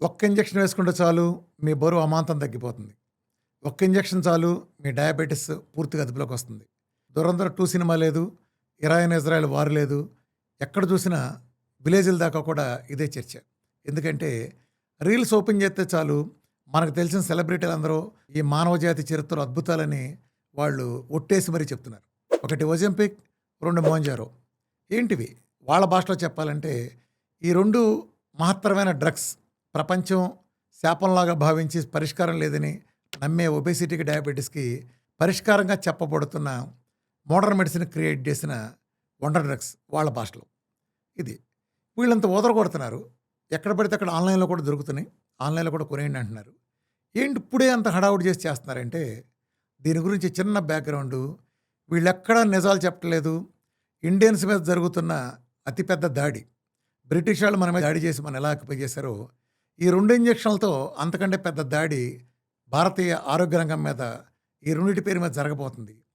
ఒక్క ఇంజెక్షన్ వేసుకుంటే చాలు మీ బరువు అమాంతం తగ్గిపోతుంది. ఒక్క ఇంజెక్షన్ చాలు మీ డయాబెటిస్ పూర్తిగా అదుపులోకి వస్తుంది. 'దురంధర్ 2' సినిమా లేదు. ఇరాన్, ఇజ్రాయెల్ వార్ లేదు. ఎక్కడ చూసినా విలేజ్‌ల దాకా కూడా ఇదే చర్చ. ఎందుకంటే రీల్స్ ఓపెన్ చేస్తే చాలు మనకు తెలిసిన సెలబ్రిటీలందరూ ఈ మానవ జాతి చరిత్రలో అద్భుతాలని వాళ్ళు ఒట్టేసి మరీ చెప్తున్నారు. ఒకటి ఒజెంపిక్, 2 మోంజారో. ఏంటివి? వాళ్ళ భాషలో చెప్పాలంటే ఈ 2 మహత్తరమైన డ్రగ్స్. ప్రపంచం శాపంలాగా భావించి పరిష్కారం లేదని నమ్మే ఒబేసిటీకి, డయాబెటిస్‌కి పరిష్కారంగా చెప్పబడుతున్న మోడర్న్ మెడిసిన్ క్రియేట్ చేసిన వండర్ డ్రగ్స్ వాళ్ళ భాషలో. ఇది. వీళ్ళంత ఊదరగొడుతున్నారు. ఎక్కడ పడితే అక్కడ ఆన్‌లైన్‌లో కూడా దొరుకుతున్నాయి. ఆన్‌లైన్‌లో కూడా కొనేయండి అంటున్నారు. ఏంటి ఇప్పుడే అంత హడావుడి చేసి చేస్తున్నారంటే దీని గురించి చిన్న బ్యాక్‌గ్రౌండు. వీళ్ళెక్కడా నిజాలు చెప్పట్లేదు. ఇండియన్స్ మీద జరుగుతున్న అతిపెద్ద దాడి. బ్రిటిష్ వాళ్ళు మన మీద దాడి చేసి మనల్ని ఎలా ఆక్యుపై చేశారో, ఈ 2 ఇంజెక్షన్‌లతో అంతకంటే పెద్ద దాడి భారతీయ ఆరోగ్య రంగం మీద ఈ రెండిటి పేరు మీద జరగబోతుంది.